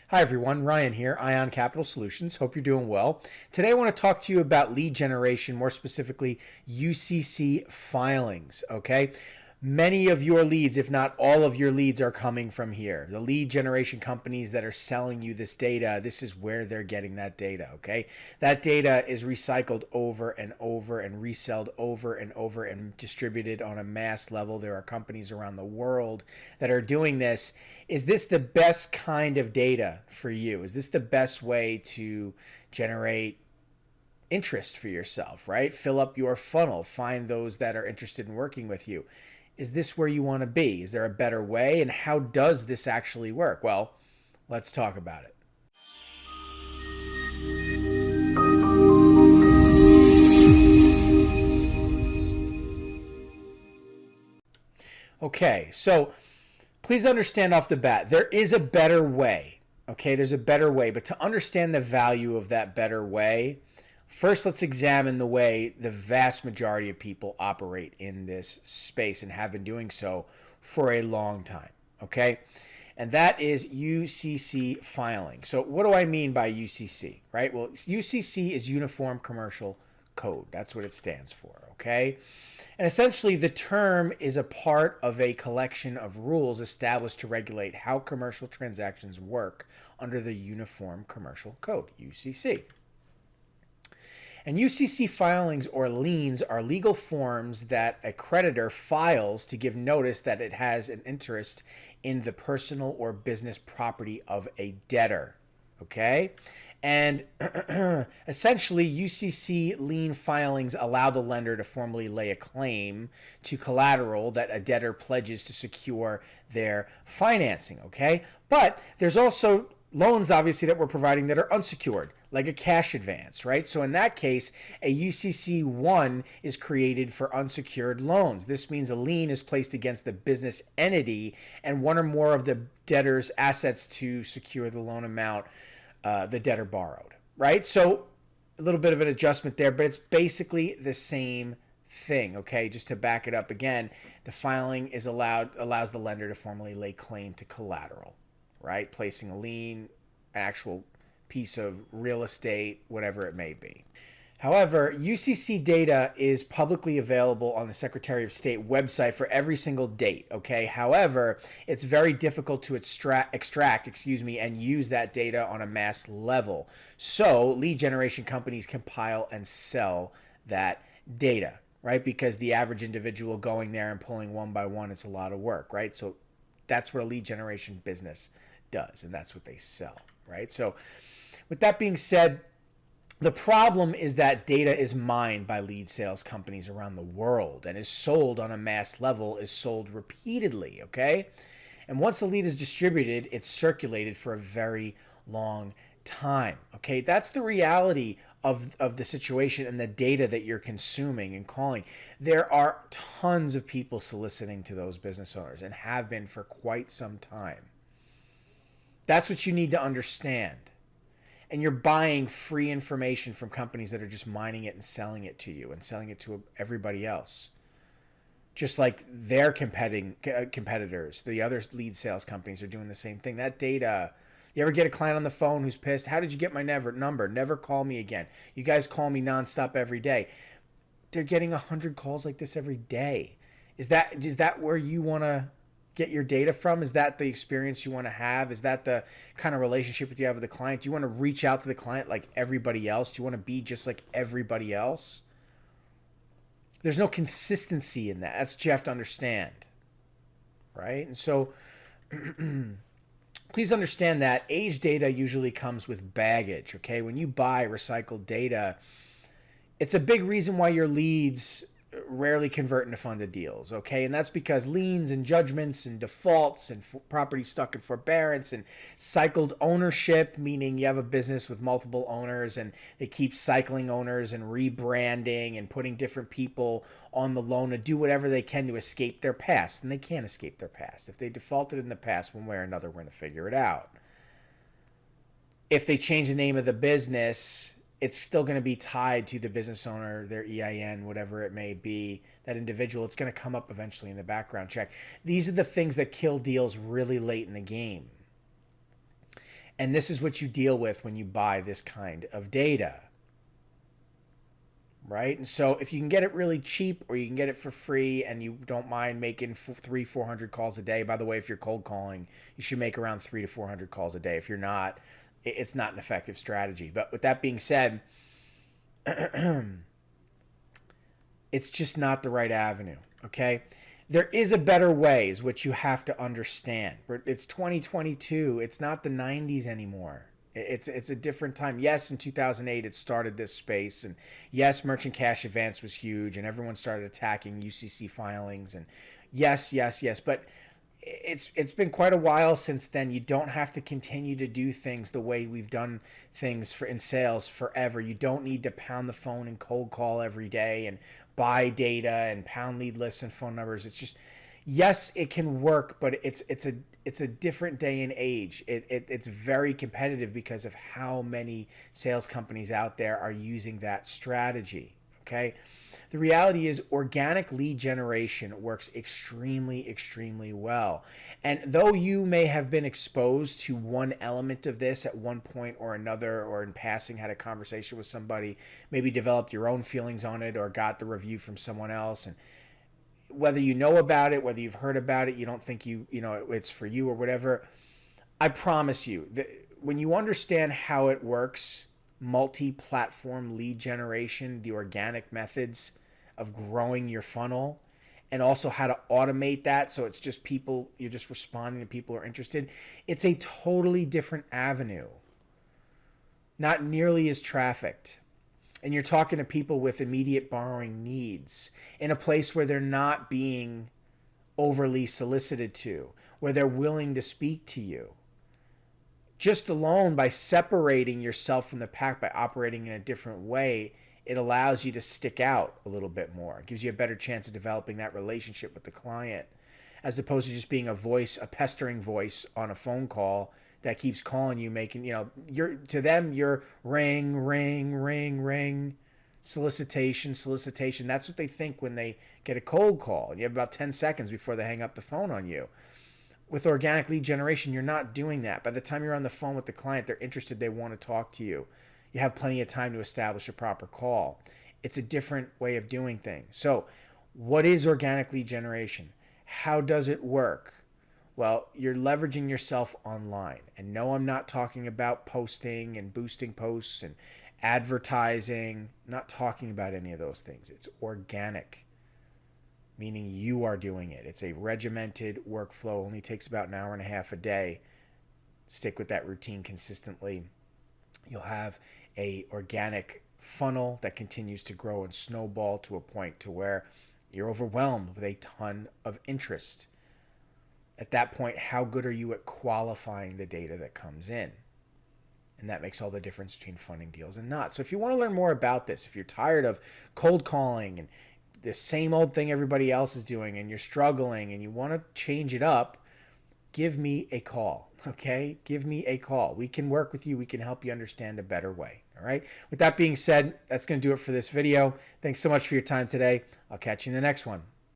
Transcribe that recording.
Hi everyone, Ryan here, Ion Capital Solutions. Hope you're doing well. Today I want to talk to you about lead generation, more specifically UCC filings, okay? Many of your leads, if not all of your leads, are coming from here. The lead generation companies that are selling you this data, this is where they're getting that data, okay? That data is recycled over and over and resold over and over and distributed on a mass level. There are companies around the world that are doing this. Is this the best kind of data for you? Is this the best way to generate interest for yourself, right? Fill up your funnel, find those that are interested in working with you. Is this where you want to be? Is there a better way? And how does this actually work? Well, let's talk about it. Okay, so please understand off the bat, there is a better way. Okay, there's a better way. But to understand the value of that better way, first, let's examine the way the vast majority of people operate in this space and have been doing so for a long time, okay? And that is UCC filing. So what do I mean by UCC, right? Well, UCC is Uniform Commercial Code. That's what it stands for, okay? And essentially, the term is a part of a collection of rules established to regulate how commercial transactions work under the Uniform Commercial Code, UCC. And UCC filings or liens are legal forms that a creditor files to give notice that it has an interest in the personal or business property of a debtor. Okay? And essentially, UCC lien filings allow the lender to formally lay a claim to collateral that a debtor pledges to secure their financing. Okay? But there's also loans, obviously, that we're providing that are unsecured, like a cash advance, right? So in that case, a UCC1 is created for unsecured loans. This means a lien is placed against the business entity and one or more of the debtor's assets to secure the loan amount the debtor borrowed, right? So a little bit of an adjustment there, but it's basically the same thing, okay? Just to back it up again, the filing is allows the lender to formally lay claim to collateral, right? Placing a lien, an actual piece of real estate, whatever it may be. However, UCC data is publicly available on the Secretary of State website for every single date, okay? However, it's very difficult to extract, and use that data on a mass level. So, lead generation companies compile and sell that data, right? Because the average individual going there and pulling one by one, it's a lot of work, right? So, that's what a lead generation business does, and that's what they sell, right? So, with that being said, the problem is that data is mined by lead sales companies around the world and is sold on a mass level, is sold repeatedly, okay? And once a lead is distributed, it's circulated for a very long time, okay? That's the reality of the situation and the data that you're consuming and calling. There are tons of people soliciting to those business owners and have been for quite some time. That's what you need to understand. And you're buying free information from companies that are just mining it and selling it to you and selling it to everybody else. Just like their competitors, the other lead sales companies are doing the same thing. That data, you ever get a client on the phone who's pissed? How did you get my number? Never call me again. You guys call me nonstop every day. They're getting 100 calls like this every day. Is that where you want to get your data from? Is that the experience you want to have? Is that the kind of relationship that you have with the client? Do you want to reach out to the client like everybody else? Do you want to be just like everybody else? There's no consistency in that. That's what you have to understand, right? And so please understand that age data usually comes with baggage, okay? When you buy recycled data, it's a big reason why your leads rarely convert into funded deals, okay? And that's because liens and judgments and defaults and property stuck in forbearance and cycled ownership, meaning you have a business with multiple owners and they keep cycling owners and rebranding and putting different people on the loan to do whatever they can to escape their past. And they can't escape their past. If they defaulted in the past one way or another, we're going to figure it out. If they change the name of the business, it's still going to be tied to the business owner, their EIN, whatever it may be, that individual. It's going to come up eventually in the background check. These are the things that kill deals really late in the game. And this is what you deal with when you buy this kind of data, right? And so if you can get it really cheap, or you can get it for free, and you don't mind making 400 calls a day. By the way, if you're cold calling, you should make around 300 to 400 calls a day. If you're not, it's not an effective strategy. But with that being said, it's just not the right avenue, okay? There is a better way, is what you have to understand. It's 2022. It's not the 90s anymore. It's a different time. Yes, in 2008, it started this space. And yes, merchant cash advance was huge, and everyone started attacking UCC filings. And yes. But it's been quite a while since then. You don't have to continue to do things the way we've done things in sales forever. You don't need to pound the phone and cold call every day and buy data and pound lead lists and phone numbers. It's just, yes, it can work, but it's a different day and age. It's very competitive because of how many sales companies out there are using that strategy. Okay. The reality is organic lead generation works extremely well. And though you may have been exposed to one element of this at one point or another, or in passing had a conversation with somebody, maybe developed your own feelings on it, or got the review from someone else, and whether you know about it, whether you've heard about it, you don't think it's for you or whatever, I promise you that when you understand how it works, multi-platform lead generation, the organic methods of growing your funnel, and also how to automate that so it's just people, you're just responding to people who are interested, it's a totally different avenue. Not nearly as trafficked. And you're talking to people with immediate borrowing needs in a place where they're not being overly solicited to, where they're willing to speak to you. Just alone by separating yourself from the pack, by operating in a different way, it allows you to stick out a little bit more. It gives you a better chance of developing that relationship with the client, as opposed to just being a pestering voice on a phone call that keeps calling you, making, to them, you're ring, solicitation. That's what they think when they get a cold call. You have about 10 seconds before they hang up the phone on you. With organic lead generation, you're not doing that. By the time you're on the phone with the client, they're interested, they want to talk to you. You have plenty of time to establish a proper call. It's a different way of doing things. So, what is organic lead generation? How does it work? Well, you're leveraging yourself online. And no, I'm not talking about posting and boosting posts and advertising. I'm not talking about any of those things. It's organic, meaning you are doing it. It's a regimented workflow. Only takes about an hour and a half a day. Stick with that routine consistently. You'll have a organic funnel that continues to grow and snowball to a point to where you're overwhelmed with a ton of interest. At that point, how good are you at qualifying the data that comes in? And that makes all the difference between funding deals and not. So if you want to learn more about this, if you're tired of cold calling and the same old thing everybody else is doing, and you're struggling and you want to change it up, give me a call, okay? Give me a call. We can work with you. We can help you understand a better way, all right? With that being said, that's going to do it for this video. Thanks so much for your time today. I'll catch you in the next one.